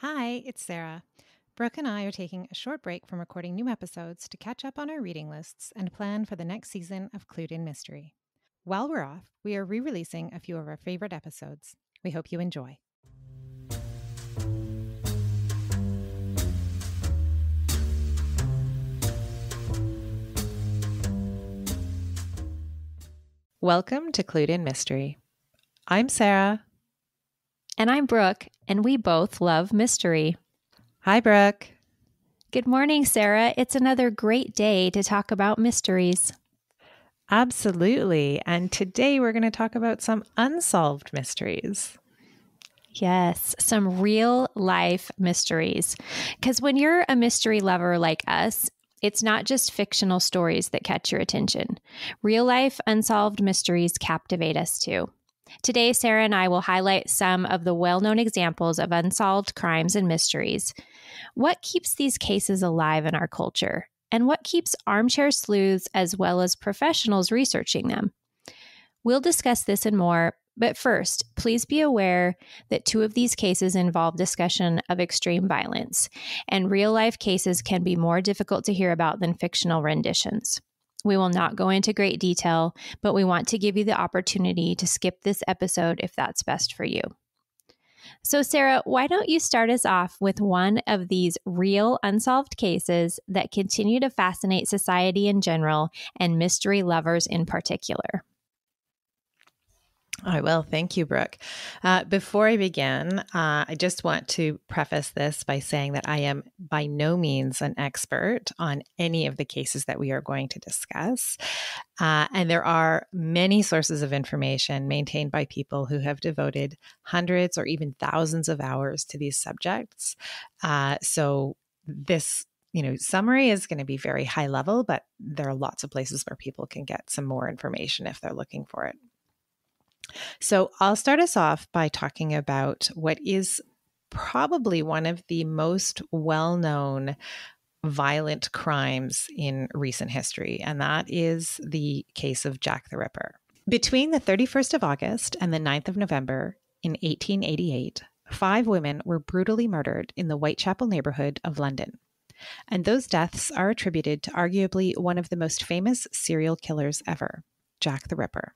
Hi, it's Sarah. Brooke and I are taking a short break from recording new episodes to catch up on our reading lists and plan for the next season of Clued in Mystery. While we're off, we are re-releasing a few of our favorite episodes. We hope you enjoy. Welcome to Clued in Mystery. I'm Sarah. And I'm Brooke, and we both love mystery. Hi, Brooke. Good morning, Sarah. It's another great day to talk about mysteries. Absolutely. And today we're going to talk about some unsolved mysteries. Yes, some real life mysteries. Because when you're a mystery lover like us, it's not just fictional stories that catch your attention. Real life unsolved mysteries captivate us too. Today, Sarah and I will highlight some of the well-known examples of unsolved crimes and mysteries. What keeps these cases alive in our culture? And what keeps armchair sleuths as well as professionals researching them? We'll discuss this and more, but first, please be aware that two of these cases involve discussion of extreme violence, and real-life cases can be more difficult to hear about than fictional renditions. We will not go into great detail, but we want to give you the opportunity to skip this episode if that's best for you. So, Sarah, why don't you start us off with one of these real unsolved cases that continue to fascinate society in general and mystery lovers in particular? I will. Thank you, Brooke. Before I begin, I just want to preface this by saying that I am by no means an expert on any of the cases that we are going to discuss. And there are many sources of information maintained by people who have devoted hundreds or even thousands of hours to these subjects. So this summary is going to be very high level, but there are lots of places where people can get some more information if they're looking for it. So I'll start us off by talking about what is probably one of the most well-known violent crimes in recent history, and that is the case of Jack the Ripper. Between the 31st of August and the 9th of November in 1888, 5 women were brutally murdered in the Whitechapel neighborhood of London. And those deaths are attributed to arguably one of the most famous serial killers ever, Jack the Ripper.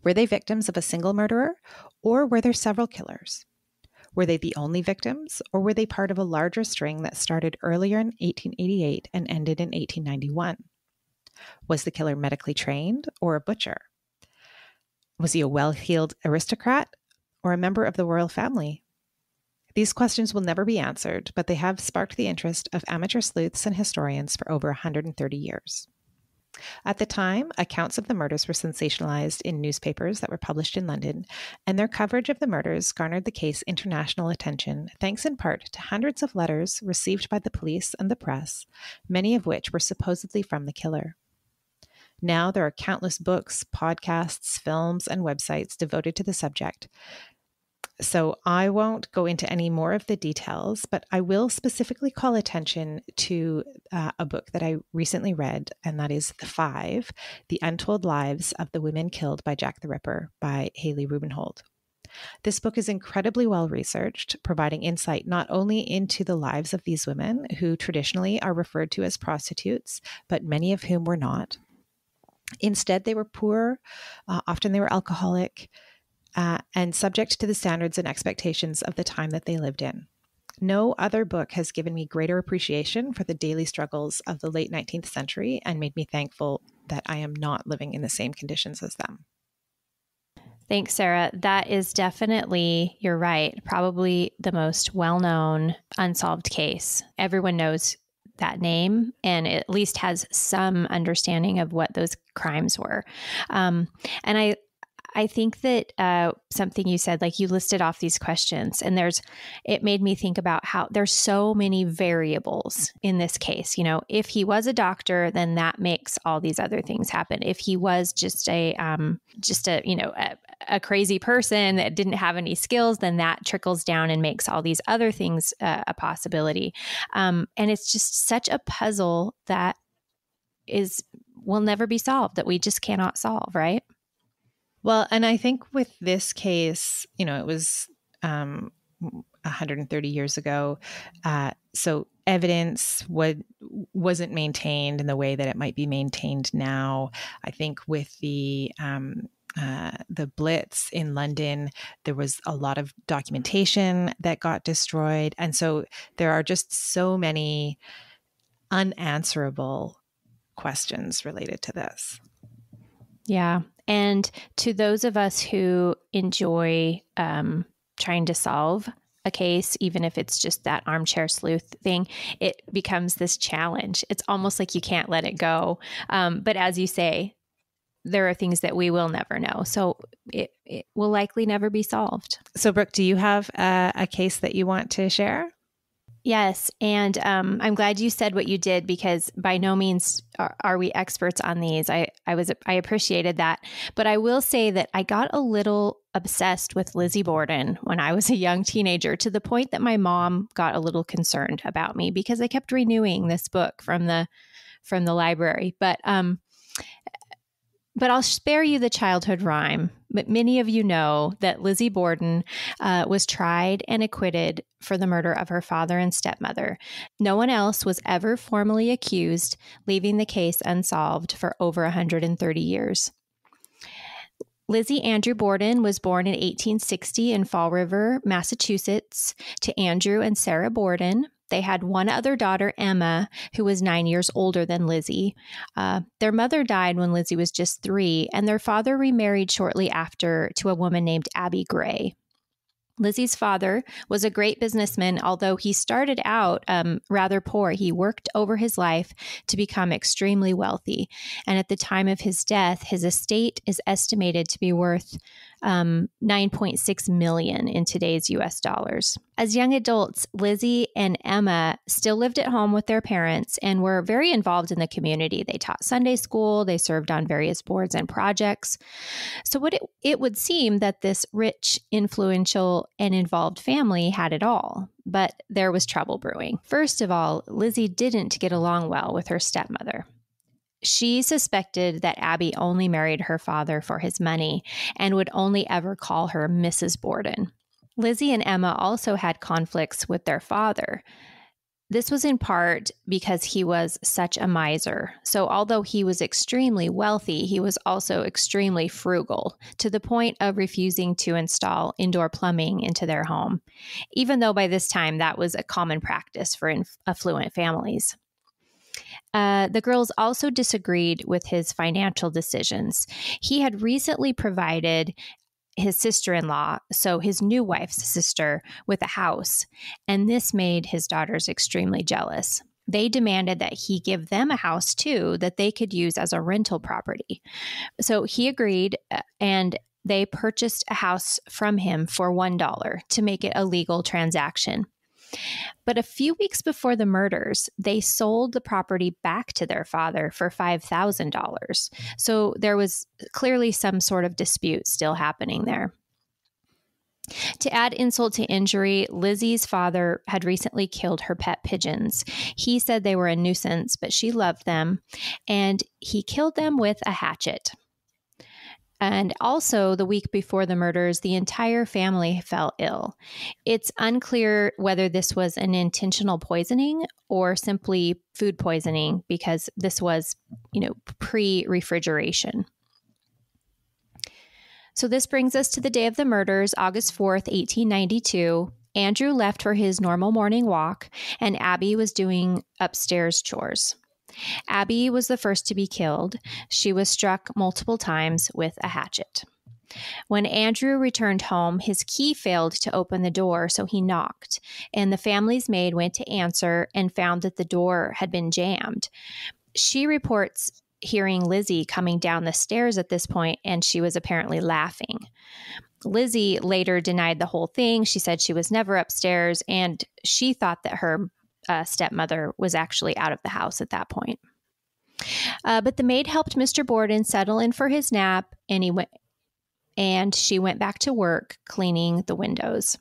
Were they victims of a single murderer, or were there several killers? Were they the only victims, or were they part of a larger string that started earlier in 1888 and ended in 1891? Was the killer medically trained or a butcher? Was he a well-heeled aristocrat or a member of the royal family? These questions will never be answered, but they have sparked the interest of amateur sleuths and historians for over 130 years. At the time, accounts of the murders were sensationalized in newspapers that were published in London, and their coverage of the murders garnered the case international attention, thanks in part to hundreds of letters received by the police and the press, many of which were supposedly from the killer. Now there are countless books, podcasts, films, and websites devoted to the subject. So I won't go into any more of the details, but I will specifically call attention to a book that I recently read, and that is The Five, The Untold Lives of the Women Killed by Jack the Ripper by Hallie Rubenhold. This book is incredibly well researched, providing insight not only into the lives of these women, who traditionally are referred to as prostitutes, but many of whom were not. Instead, they were poor, often they were alcoholic, and subject to the standards and expectations of the time that they lived in. No other book has given me greater appreciation for the daily struggles of the late 19th century and made me thankful that I am not living in the same conditions as them. Thanks, Sarah. That is definitely, you're right, probably the most well-known unsolved case. Everyone knows that name and at least has some understanding of what those crimes were. And I think that something you said, like you listed off these questions, and it made me think about how there's so many variables in this case. You know, if he was a doctor, then that makes all these other things happen. If he was just a crazy person that didn't have any skills, then that trickles down and makes all these other things a possibility. And it's just such a puzzle that will never be solved, that we just cannot solve, right? Well, and I think with this case, it was 130 years ago. So evidence wasn't maintained in the way that it might be maintained now. I think with the Blitz in London, there was a lot of documentation that got destroyed. And so there are just so many unanswerable questions related to this. Yeah. And to those of us who enjoy trying to solve a case, even if it's just that armchair sleuth thing, it becomes this challenge. It's almost like you can't let it go. But as you say, there are things that we will never know. So it will likely never be solved. So, Brooke, do you have a case that you want to share? Yes. And I'm glad you said what you did, because by no means are we experts on these. I appreciated that. But I will say that I got a little obsessed with Lizzie Borden when I was a young teenager, to the point that my mom got a little concerned about me because I kept renewing this book from the library. But I'll spare you the childhood rhyme. But many of you know that Lizzie Borden was tried and acquitted for the murder of her father and stepmother. No one else was ever formally accused, leaving the case unsolved for over 130 years. Lizzie Andrew Borden was born in 1860 in Fall River, Massachusetts, to Andrew and Sarah Borden. They had one other daughter, Emma, who was 9 years older than Lizzie. Their mother died when Lizzie was just 3, and their father remarried shortly after to a woman named Abby Gray. Lizzie's father was a great businessman, although he started out rather poor. He worked over his life to become extremely wealthy. And at the time of his death, his estate is estimated to be worth $9.6 million in today's US dollars. As young adults, Lizzie and Emma still lived at home with their parents and were very involved in the community. They taught Sunday school, they served on various boards and projects. So it would seem that this rich, influential, and involved family had it all. But there was trouble brewing. First of all, Lizzie didn't get along well with her stepmother. She suspected that Abby only married her father for his money and would only ever call her Mrs. Borden. Lizzie and Emma also had conflicts with their father. This was in part because he was such a miser. So although he was extremely wealthy, he was also extremely frugal, to the point of refusing to install indoor plumbing into their home, even though by this time that was a common practice for affluent families. The girls also disagreed with his financial decisions. He had recently provided his sister-in-law, so his new wife's sister, with a house, and this made his daughters extremely jealous. They demanded that he give them a house too that they could use as a rental property. So he agreed, and they purchased a house from him for $1 to make it a legal transaction. But a few weeks before the murders, they sold the property back to their father for $5,000. So there was clearly some sort of dispute still happening there. To add insult to injury, Lizzie's father had recently killed her pet pigeons. He said they were a nuisance, but she loved them, and he killed them with a hatchet. And also, the week before the murders, the entire family fell ill. It's unclear whether this was an intentional poisoning or simply food poisoning, because this was, pre-refrigeration. So this brings us to the day of the murders, August 4th, 1892. Andrew left for his normal morning walk, and Abby was doing upstairs chores. Abby was the first to be killed. She was struck multiple times with a hatchet. When Andrew returned home, his key failed to open the door, so he knocked, and the family's maid went to answer and found that the door had been jammed. She reports hearing Lizzie coming down the stairs at this point, and she was apparently laughing. Lizzie later denied the whole thing. She said she was never upstairs, and she thought that her stepmother was actually out of the house at that point. But the maid helped Mr. Borden settle in for his nap, and she went back to work cleaning the windows.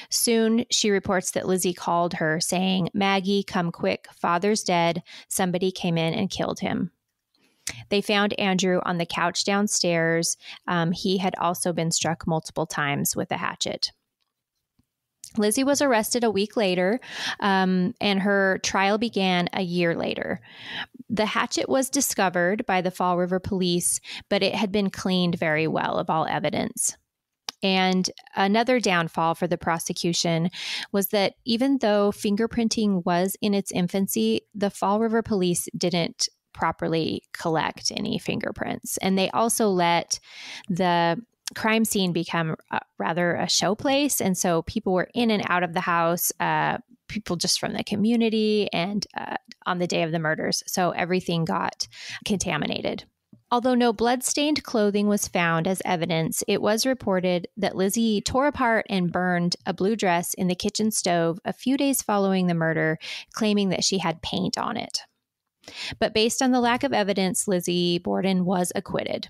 Soon, she reports that Lizzie called her saying, "Maggie, come quick. Father's dead. Somebody came in and killed him." They found Andrew on the couch downstairs. He had also been struck multiple times with a hatchet. Lizzie was arrested a week later, and her trial began a year later. The hatchet was discovered by the Fall River police, but it had been cleaned very well of all evidence. And another downfall for the prosecution was that even though fingerprinting was in its infancy, the Fall River police didn't properly collect any fingerprints. And they also let the crime scene become rather a showplace. And so people were in and out of the house, people just from the community and on the day of the murders. So everything got contaminated. Although no blood-stained clothing was found as evidence, it was reported that Lizzie tore apart and burned a blue dress in the kitchen stove a few days following the murder, claiming that she had paint on it. But based on the lack of evidence, Lizzie Borden was acquitted.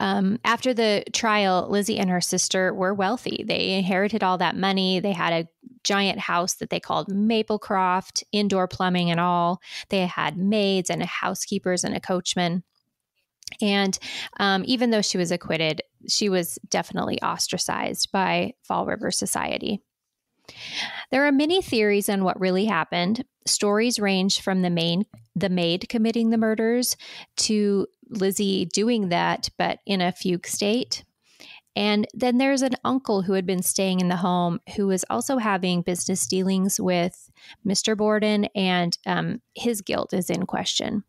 After the trial, Lizzie and her sister were wealthy. They inherited all that money. They had a giant house that they called Maplecroft, indoor plumbing and all. They had maids and housekeepers and a coachman. And even though she was acquitted, she was definitely ostracized by Fall River society. There are many theories on what really happened. Stories range from the maid committing the murders to Lizzie doing that, but in a fugue state. And then there's an uncle who had been staying in the home who was also having business dealings with Mr. Borden, and his guilt is in question.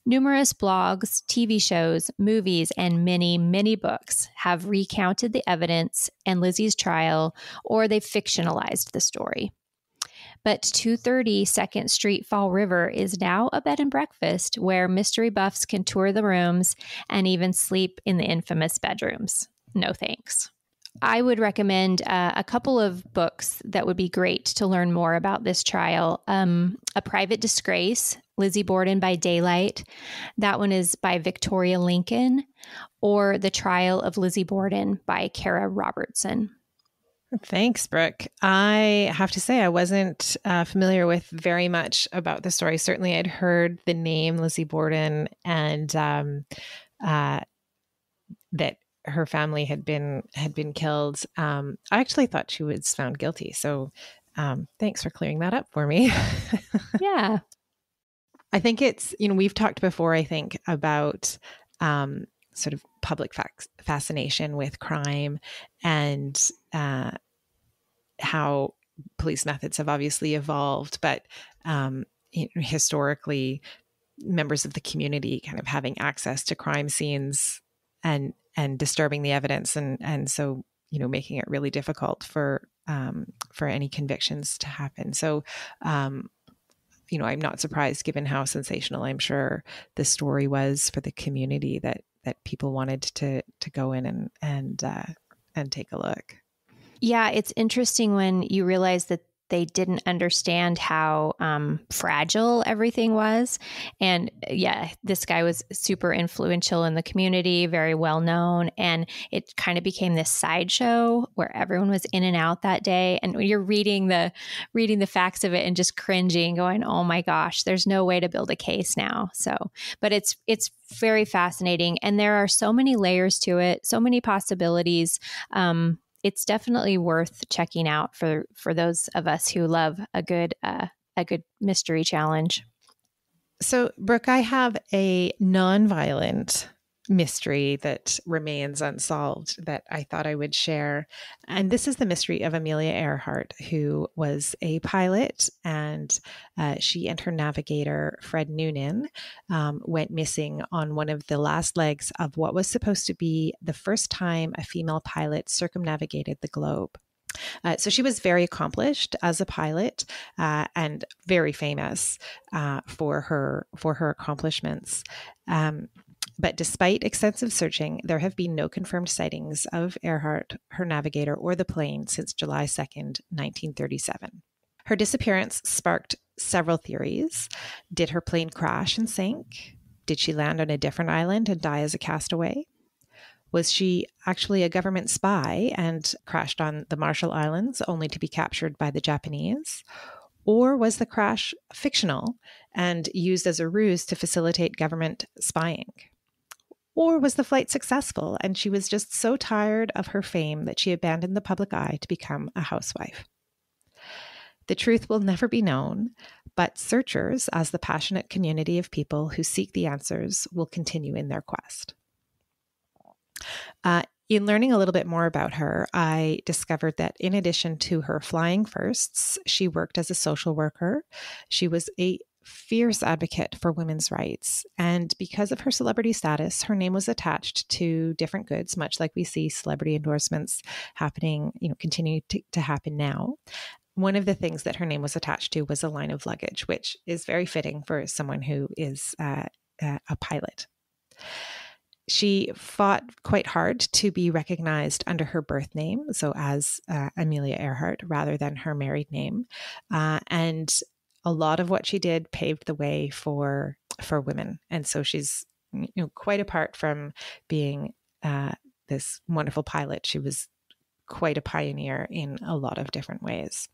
Numerous blogs, TV shows, movies, and many, many books have recounted the evidence and Lizzie's trial, or they've fictionalized the story. But 230 2nd Street, Fall River is now a bed and breakfast where mystery buffs can tour the rooms and even sleep in the infamous bedrooms. No thanks. I would recommend a couple of books that would be great to learn more about this trial. A Private Disgrace, Lizzie Borden by Daylight. That one is by Victoria Lincoln. Or The Trial of Lizzie Borden by Cara Robertson. Thanks, Brooke. I have to say I wasn't familiar with very much about the story. Certainly I'd heard the name Lizzie Borden and that her family had been killed. I actually thought she was found guilty. So thanks for clearing that up for me. Yeah. I think it's, we've talked before, I think, about sort of public fascination with crime and how police methods have obviously evolved, but historically, members of the community kind of having access to crime scenes and disturbing the evidence, and so making it really difficult for any convictions to happen. So I'm not surprised, given how sensational I'm sure the story was for the community, that people wanted to go in and take a look. Yeah, it's interesting when you realize that they didn't understand how fragile everything was. And yeah, this guy was super influential in the community, very well known. And it kind of became this sideshow where everyone was in and out that day. And when you're reading the facts of it and just cringing, going, oh my gosh, there's no way to build a case now. So, but it's very fascinating. And there are so many layers to it, so many possibilities. It's definitely worth checking out for those of us who love a good mystery challenge. So, Brooke, I have a nonviolent mystery that remains unsolved that I thought I would share. And this is the mystery of Amelia Earhart, who was a pilot, and she and her navigator, Fred Noonan, went missing on one of the last legs of what was supposed to be the first time a female pilot circumnavigated the globe. So she was very accomplished as a pilot and very famous for her accomplishments. But despite extensive searching, there have been no confirmed sightings of Earhart, her navigator, or the plane since July 2nd, 1937. Her disappearance sparked several theories. Did her plane crash and sink? Did she land on a different island and die as a castaway? Was she actually a government spy and crashed on the Marshall Islands only to be captured by the Japanese? Or was the crash fictional and used as a ruse to facilitate government spying? Or was the flight successful and she was just so tired of her fame that she abandoned the public eye to become a housewife? The truth will never be known, but searchers, as the passionate community of people who seek the answers, will continue in their quest. In learning a little bit more about her, I discovered that in addition to her flying firsts, she worked as a social worker. She was a fierce advocate for women's rights. And because of her celebrity status, her name was attached to different goods, much like we see celebrity endorsements happening, continue to happen now. One of the things that her name was attached to was a line of luggage, which is very fitting for someone who is a pilot. She fought quite hard to be recognized under her birth name, so as Amelia Earhart, rather than her married name. And a lot of what she did paved the way for women. And so she's quite apart from being this wonderful pilot. She was quite a pioneer in a lot of different ways.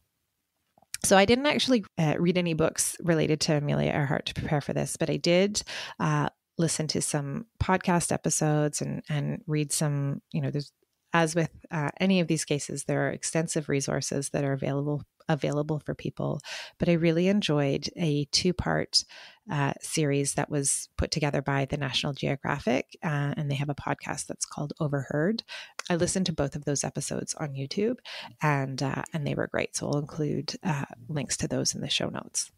So I didn't actually read any books related to Amelia Earhart to prepare for this, but I did listen to some podcast episodes and read some, there's, as with any of these cases, there are extensive resources that are available for people. But I really enjoyed a 2-part series that was put together by the National Geographic, and they have a podcast that's called Overheard. I listened to both of those episodes on YouTube, and they were great. So I'll include links to those in the show notes.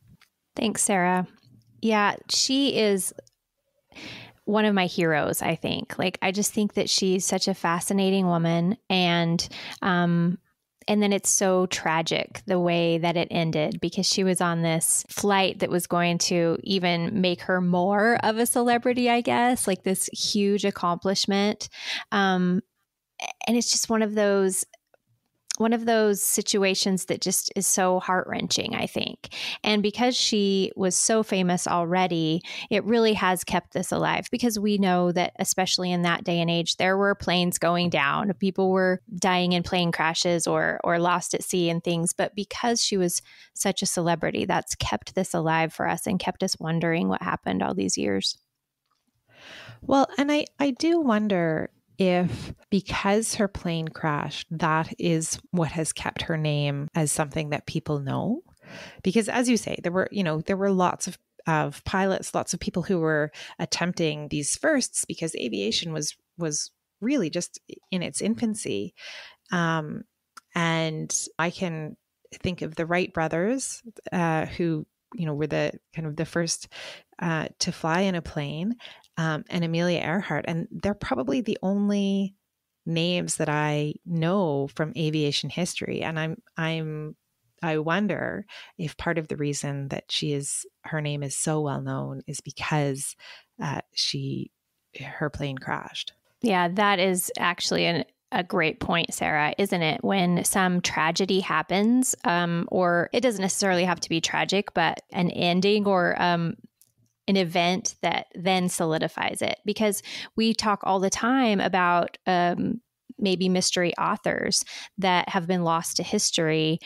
Thanks, Sarah. Yeah, she is one of my heroes, I think. I just think that she's such a fascinating woman, and then it's so tragic the way that it ended, because she was on this flight that was going to even make her more of a celebrity, I guess, this huge accomplishment. And it's just one of those situations that just is so heart-wrenching, I think. And because she was so famous already, it really has kept this alive, because we know that, especially in that day and age, there were planes going down, people were dying in plane crashes or lost at sea and things. But because she was such a celebrity, that's kept this alive for us and kept us wondering what happened all these years. Well, and I do wonder if, because her plane crashed, that is what has kept her name as something that people know. Because, as you say, there were lots of pilots, lots of people who were attempting these firsts, because aviation was really just in its infancy. And I can think of the Wright brothers, who were the first to fly in a plane, and Amelia Earhart. And they're probably the only names that I know from aviation history. And I wonder if part of the reason that her name is so well known is because her plane crashed. Yeah, that is actually a great point, Sarah, isn't it? When some tragedy happens, or it doesn't necessarily have to be tragic, but an ending or an event that then solidifies it. Because we talk all the time about maybe mystery authors that have been lost to history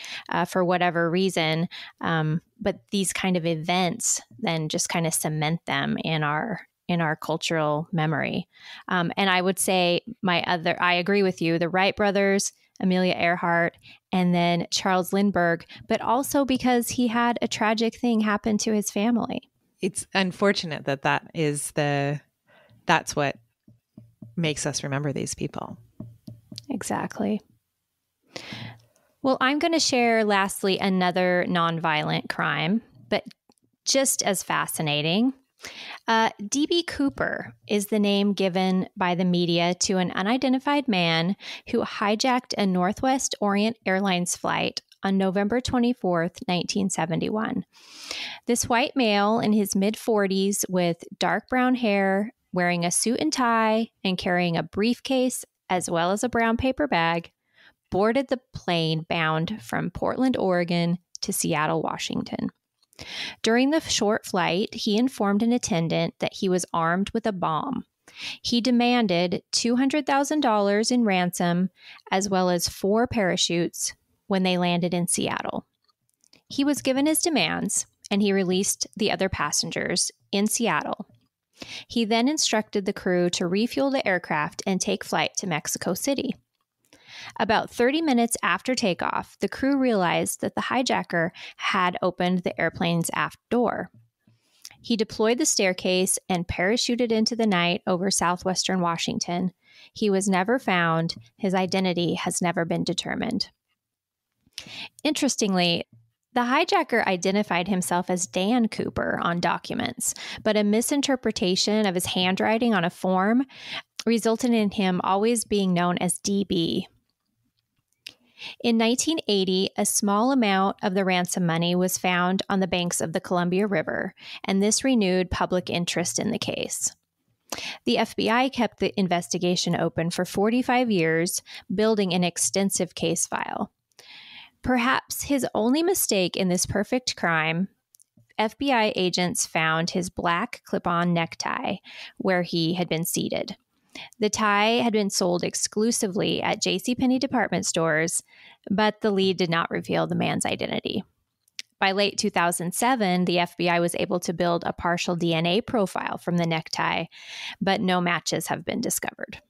for whatever reason. But these kind of events then just kind of cement them in our cultural memory. And I would say I agree with you, the Wright brothers, Amelia Earhart, and then Charles Lindbergh, but also because he had a tragic thing happen to his family. It's unfortunate that's what makes us remember these people. Exactly. Well, I'm going to share lastly another nonviolent crime, but just as fascinating. D.B. Cooper is the name given by the media to an unidentified man who hijacked a Northwest Orient Airlines flight on November 24th, 1971. This white male in his mid-40s with dark brown hair, wearing a suit and tie, and carrying a briefcase as well as a brown paper bag, boarded the plane bound from Portland, Oregon to Seattle, Washington. During the short flight, he informed an attendant that he was armed with a bomb. He demanded $200,000 in ransom, as well as 4 parachutes when they landed in Seattle. He was given his demands, and he released the other passengers in Seattle. He then instructed the crew to refuel the aircraft and take flight to Mexico City. About 30 minutes after takeoff, the crew realized that the hijacker had opened the airplane's aft door. He deployed the staircase and parachuted into the night over southwestern Washington. He was never found. His identity has never been determined. Interestingly, the hijacker identified himself as Dan Cooper on documents, but a misinterpretation of his handwriting on a form resulted in him always being known as DB. In 1980, a small amount of the ransom money was found on the banks of the Columbia River, and this renewed public interest in the case. The FBI kept the investigation open for 45 years, building an extensive case file. Perhaps his only mistake in this perfect crime, FBI agents found his black clip-on necktie where he had been seated. The tie had been sold exclusively at JCPenney department stores, but the lead did not reveal the man's identity. By late 2007, the FBI was able to build a partial DNA profile from the necktie, but no matches have been discovered.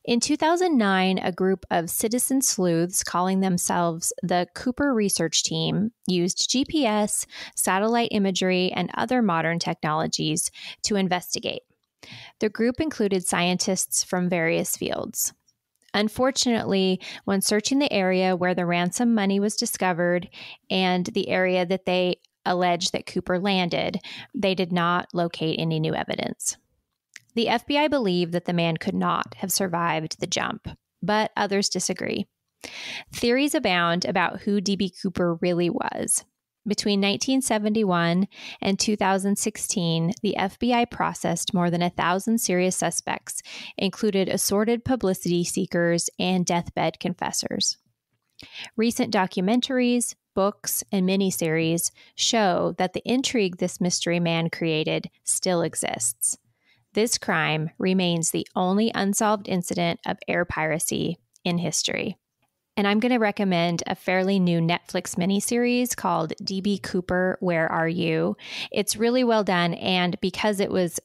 In 2009, a group of citizen sleuths calling themselves the Cooper Research Team used GPS, satellite imagery, and other modern technologies to investigate. The group included scientists from various fields. Unfortunately, when searching the area where the ransom money was discovered and the area that they alleged that Cooper landed, they did not locate any new evidence. The FBI believed that the man could not have survived the jump, but others disagree. Theories abound about who D.B. Cooper really was. Between 1971 and 2016, the FBI processed more than 1,000 serious suspects, included assorted publicity seekers and deathbed confessors. Recent documentaries, books, and miniseries show that the intrigue this mystery man created still exists. This crime remains the only unsolved incident of air piracy in history. And I'm going to recommend a fairly new Netflix miniseries called D.B. Cooper, Where Are You? It's really well done. And because it was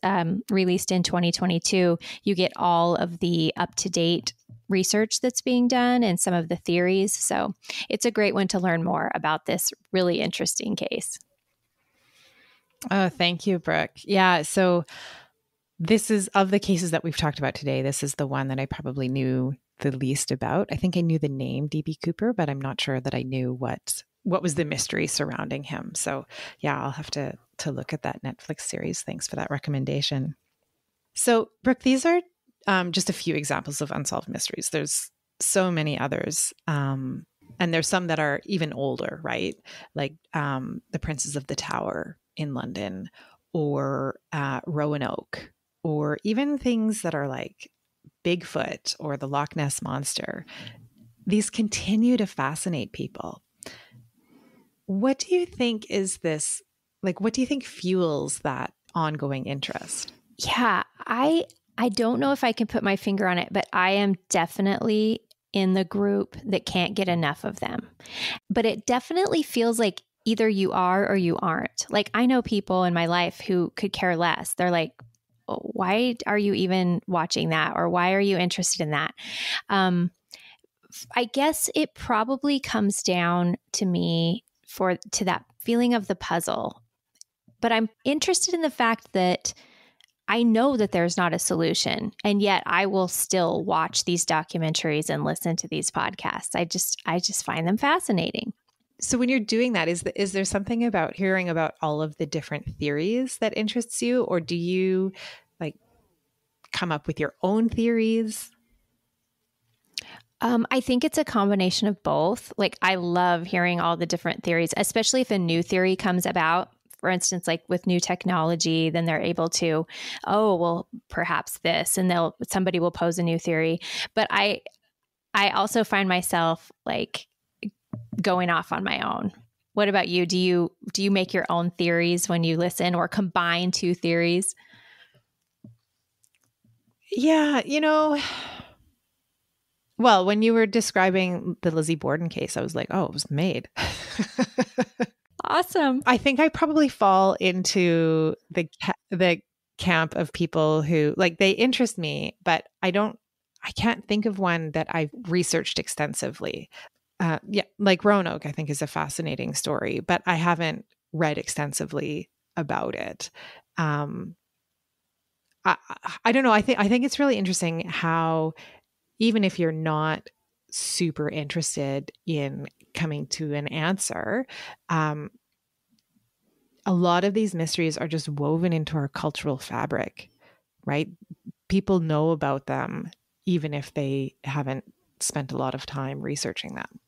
released in 2022, you get all of the up-to-date research that's being done and some of the theories. So it's a great one to learn more about this really interesting case. Oh, thank you, Brooke. Yeah. So this is, of the cases that we've talked about today, this is the one that I probably knew the least about. I think I knew the name D.B. Cooper, but I'm not sure that I knew what was the mystery surrounding him. So yeah, I'll have to look at that Netflix series. Thanks for that recommendation. So Brooke, these are just a few examples of unsolved mysteries. There's so many others. And there's some that are even older, right? Like the Princes of the Tower in London, or Roanoke, or even things that are like Bigfoot or the Loch Ness Monster. These continue to fascinate people. What do you think is this, like, what do you think fuels that ongoing interest? Yeah, I don't know if I can put my finger on it, but I am definitely in the group that can't get enough of them. But it definitely feels like either you are or you aren't. Like, I know people in my life who could care less. They're like, why are you even watching that? Or why are you interested in that? I guess it probably comes down to me to that feeling of the puzzle. But I'm interested in the fact that I know that there's not a solution, and yet I will still watch these documentaries and listen to these podcasts. I just find them fascinating. So when you're doing that, is there something about hearing about all of the different theories that interests you, or do you like come up with your own theories? I think it's a combination of both. Like, I love hearing all the different theories, especially if a new theory comes about. For instance, like with new technology, then they're able to, oh, well, perhaps this, and somebody will pose a new theory. But I also find myself like going off on my own. What about you? Do you make your own theories when you listen, or combine two theories? Yeah, well, when you were describing the Lizzie Borden case, I was like, oh, it was made. Awesome. I think I probably fall into the camp of people who like they interest me, but I can't think of one that I've researched extensively. Yeah, like Roanoke, I think is a fascinating story, but I haven't read extensively about it. I, I don't know. I think it's really interesting how even if you're not super interested in coming to an answer, a lot of these mysteries are just woven into our cultural fabric, right? People know about them, even if they haven't spent a lot of time researching them.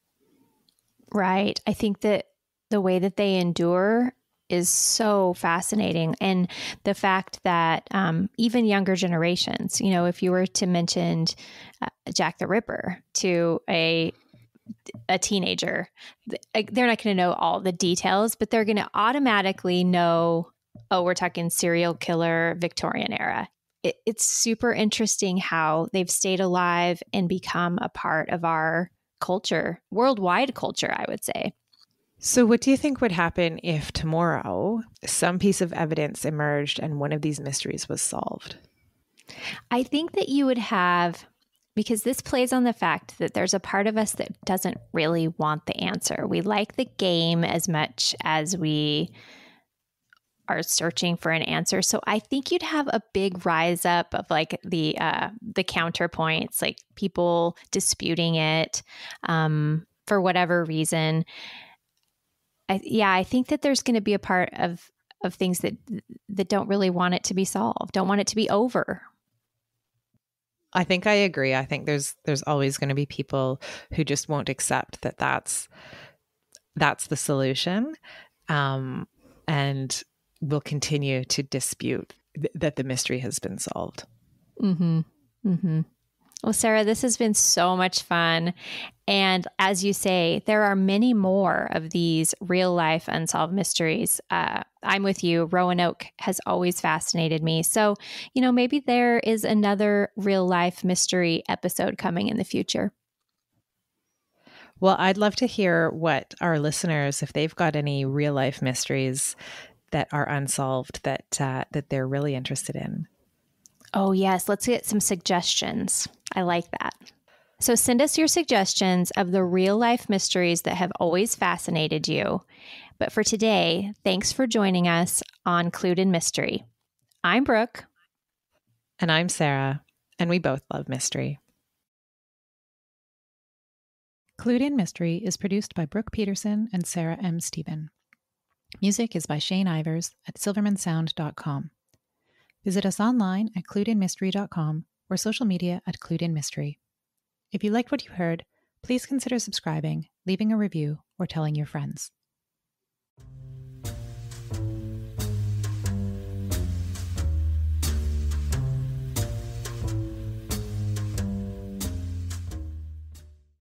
Right. I think that the way that they endure is so fascinating. And the fact that even younger generations, you know, if you were to mention Jack the Ripper to a teenager, they're not going to know all the details, but they're going to automatically know, oh, we're talking serial killer Victorian era. It's super interesting how they've stayed alive and become a part of our culture, worldwide culture, I would say. So, what do you think would happen if tomorrow some piece of evidence emerged and one of these mysteries was solved? I think that you would have, because this plays on the fact that there's a part of us that doesn't really want the answer. We like the game as much as we are searching for an answer. So I think you'd have a big rise up of like the counterpoints, like people disputing it for whatever reason. I think that there's going to be a part of things that don't really want it to be solved, don't want it to be over. I think I agree. I think there's always going to be people who just won't accept that that's the solution, and will continue to dispute that the mystery has been solved. Mm-hmm. Mm-hmm. Well, Sarah, this has been so much fun. And as you say, there are many more of these real life unsolved mysteries. I'm with you. Roanoke has always fascinated me. So, you know, maybe there is another real life mystery episode coming in the future. Well, I'd love to hear what our listeners, if they've got any real life mysteries that are unsolved that they're really interested in. Oh, yes. Let's get some suggestions. I like that. So send us your suggestions of the real life mysteries that have always fascinated you. But for today, thanks for joining us on Clued in Mystery. I'm Brooke. And I'm Sarah, and we both love mystery. Clued in Mystery is produced by Brooke Peterson and Sarah M. Stephen. Music is by Shane Ivers at silvermansound.com. Visit us online at cluedinmystery.com or social media at Clued in Mystery. If you liked what you heard, please consider subscribing, leaving a review, or telling your friends.